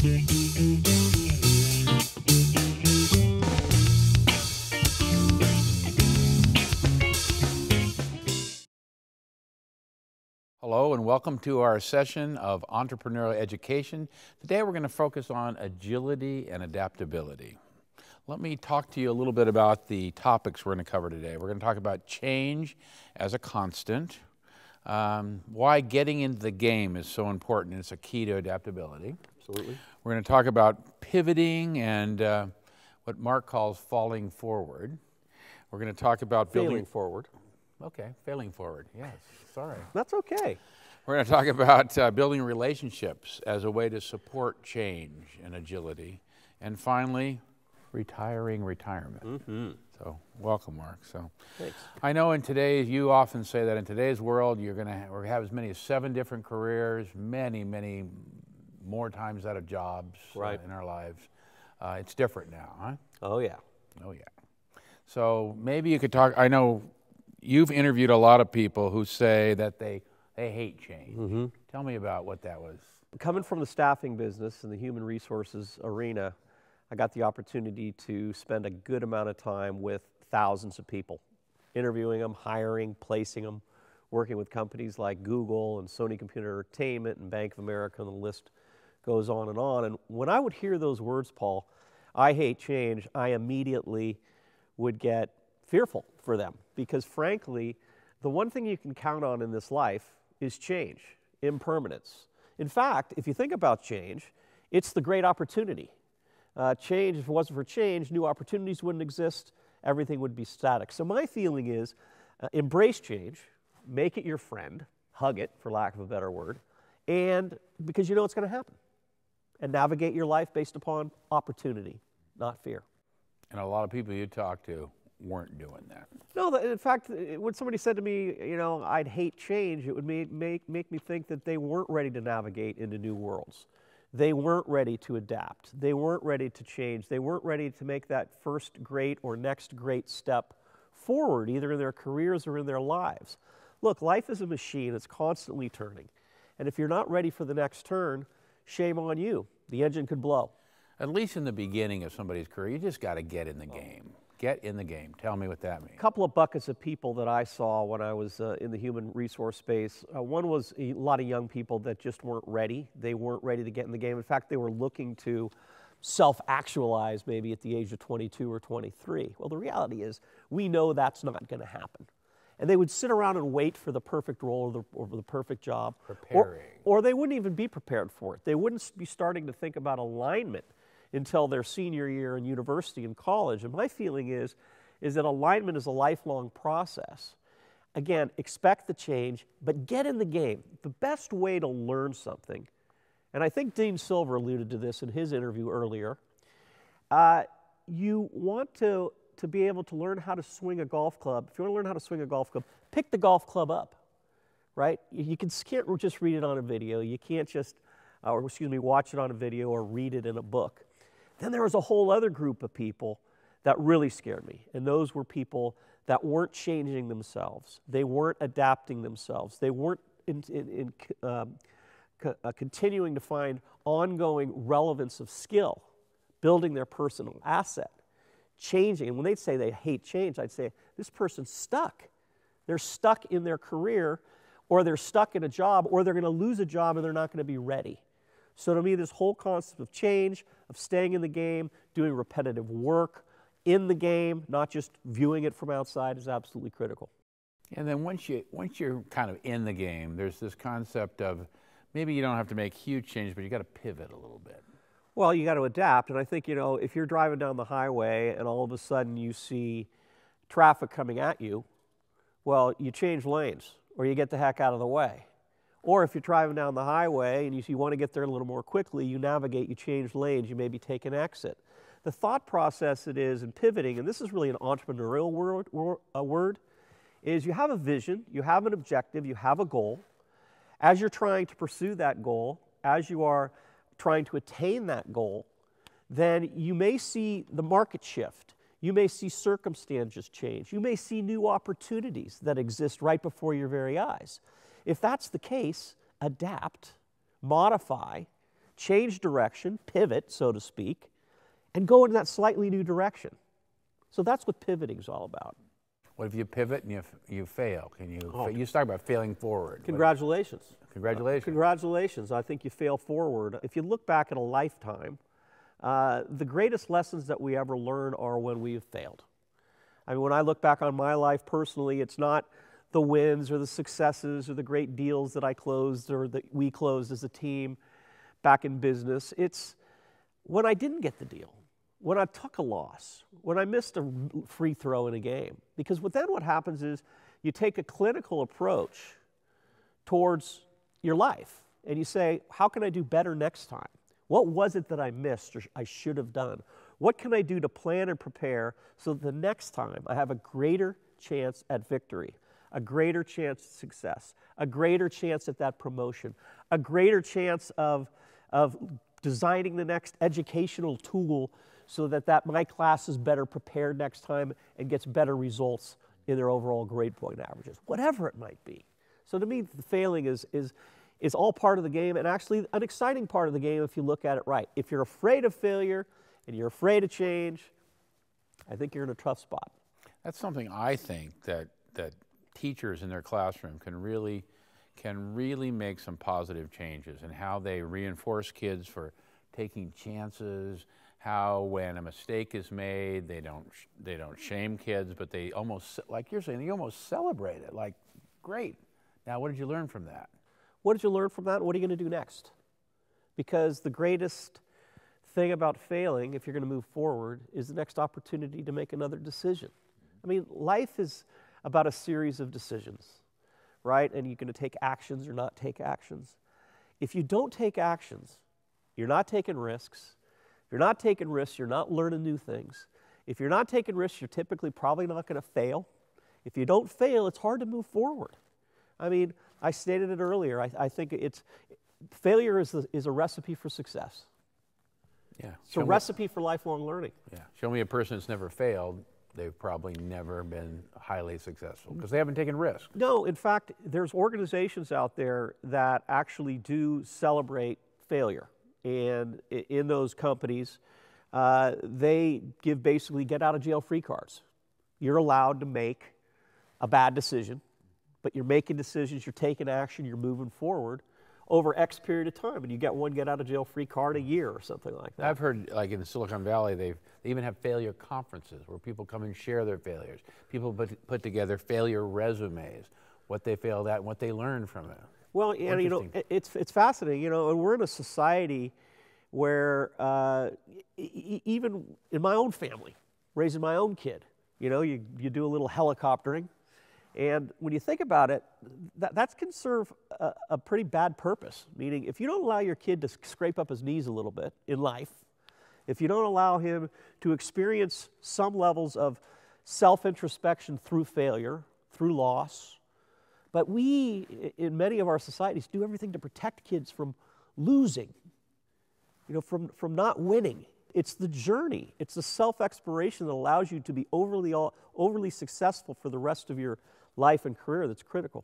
Hello and welcome to our session of entrepreneurial education. Today we're going to focus on agility and adaptability. Let me talk to you a little bit about the topics we're going to cover today. We're going to talk about change as a constant, why getting into the game is so important. It's a key to adaptability. Absolutely. We're going to talk about pivoting and what Mark calls falling forward. We're going to talk about failing forward. Okay, failing forward, yes, sorry. That's okay. We're going to talk about building relationships as a way to support change and agility. And finally, retiring retirement. Mm-hmm. So welcome, Mark. So thanks. I know you often say that in today's world, you're going to have as many as 7 different careers, many more times out of jobs in our lives. It's different now, huh? Oh, yeah. Oh, yeah. So maybe you could talk, I know you've interviewed a lot of people who say that they hate change. Mm-hmm. Tell me about what that was. Coming from the staffing business and the human resources arena, I got the opportunity to spend a good amount of time with thousands of people, interviewing them, hiring, placing them, working with companies like Google and Sony Computer Entertainment and Bank of America, and the list goes on. And when I would hear those words, Paul, I hate change, I immediately would get fearful for them, because frankly, the one thing you can count on in this life is change, impermanence. In fact, if you think about change, it's the great opportunity. Change, if it wasn't for change, new opportunities wouldn't exist, everything would be static. So my feeling is, embrace change, make it your friend, hug it, for lack of a better word, and because you know it's going to happen. And navigate your life based upon opportunity, not fear. And a lot of people you talk to weren't doing that. No, in fact, when somebody said to me, you know, I'd hate change, it would make me think that they weren't ready to navigate into new worlds. They weren't ready to adapt. They weren't ready to change. They weren't ready to make that first great or next great step forward, either in their careers or in their lives. Look, life is a machine. It's constantly turning. And if you're not ready for the next turn, shame on you. The engine could blow. At least in the beginning of somebody's career, you just got to get in the game. Get in the game. Tell me what that means. A couple of buckets of people that I saw when I was in the human resource space. One was a lot of young people that just weren't ready. They weren't ready to get in the game. In fact, they were looking to self-actualize maybe at the age of 22 or 23. Well, the reality is we know that's not going to happen. And they would sit around and wait for the perfect role or the perfect job. Preparing. Or they wouldn't even be prepared for it. They wouldn't be starting to think about alignment until their senior year in university and college. And my feeling is that alignment is a lifelong process. Again, expect the change, but get in the game. The best way to learn something, and I think Dean Silver alluded to this in his interview earlier, you want to be able to learn how to swing a golf club. If you want to learn how to swing a golf club, pick the golf club up, right? You can't just read it on a video. You can't just, watch it on a video or read it in a book. Then there was a whole other group of people that really scared me, and those were people that weren't changing themselves. They weren't adapting themselves. They weren't continuing to find ongoing relevance of skill, building their personal asset, changing. And when they'd say they hate change, I'd say, this person's stuck. They're stuck in their career, or they're stuck in a job, or they're going to lose a job and they're not going to be ready. So to me, this whole concept of change, of staying in the game, doing repetitive work in the game, not just viewing it from outside, is absolutely critical. And then once you're kind of in the game, there's this concept of maybe you don't have to make huge changes, but you got to pivot a little bit. Well, you got to adapt. And I think, you know, if you're driving down the highway and all of a sudden you see traffic coming at you, well, you change lanes or you get the heck out of the way. Or if you're driving down the highway and you want to get there a little more quickly, you navigate, you change lanes, you maybe take an exit. The thought process it is in pivoting, and this is really an entrepreneurial word, is you have a vision, you have an objective, you have a goal. As you're trying to pursue that goal, as you are trying to attain that goal, then you may see the market shift. You may see circumstances change. You may see new opportunities that exist right before your very eyes. If that's the case, adapt, modify, change direction, pivot, so to speak, and go in that slightly new direction. So that's what pivoting is all about. What if you pivot and you fail? You start by failing forward. Congratulations. Congratulations. Congratulations. I think you fail forward. If you look back at a lifetime, the greatest lessons that we ever learn are when we have failed. I mean, when I look back on my life personally, it's not the wins or the successes or the great deals that I closed or that we closed as a team back in business. It's when I didn't get the deal, when I took a loss, when I missed a free throw in a game. Because then what happens is you take a clinical approach towards your life and you say, how can I do better next time? What was it that I missed or I should have done? What can I do to plan and prepare so that the next time I have a greater chance at victory, a greater chance at success, a greater chance at that promotion, a greater chance of designing the next educational tool so that my class is better prepared next time and gets better results in their overall grade point averages, whatever it might be. So to me, the failing is all part of the game, and actually an exciting part of the game if you look at it right. If you're afraid of failure and you're afraid of change, I think you're in a tough spot. That's something I think that teachers in their classroom can really make some positive changes in how they reinforce kids for taking chances, how when a mistake is made, they don't shame kids, but they almost, like you're saying, you almost celebrate it, like, great. Now, what did you learn from that? What did you learn from that? What are you going to do next? Because the greatest thing about failing, if you're going to move forward, is the next opportunity to make another decision. I mean, life is about a series of decisions, right? And you're going to take actions or not take actions. If you don't take actions, you're not taking risks. If you're not taking risks, you're not learning new things. If you're not taking risks, you're typically probably not going to fail. If you don't fail, it's hard to move forward. I mean, I stated it earlier. I think failure is a recipe for success. Yeah. It's a recipe for lifelong learning. Yeah. Show me a person that's never failed. They've probably never been highly successful because they haven't taken risks. No, in fact, there's organizations out there that actually do celebrate failure. And in those companies, they give basically get out of jail free cards. You're allowed to make a bad decision, but you're making decisions, you're taking action, you're moving forward over X period of time, and you get one get out of jail free card a year or something like that. I've heard, like in Silicon Valley, they even have failure conferences where people come and share their failures. People put together failure resumes, what they failed at and what they learned from it. Well, and you know, it's fascinating, you know, and we're in a society where even in my own family, raising my own kid, you know, you do a little helicoptering. And when you think about it, that can serve a pretty bad purpose. Meaning, if you don't allow your kid to scrape up his knees a little bit in life, if you don't allow him to experience some levels of self-introspection through failure, through loss, but we, in many of our societies, do everything to protect kids from losing, you know, from not winning. It's the journey. It's the self-exploration that allows you to be overly successful for the rest of your life and career that's critical.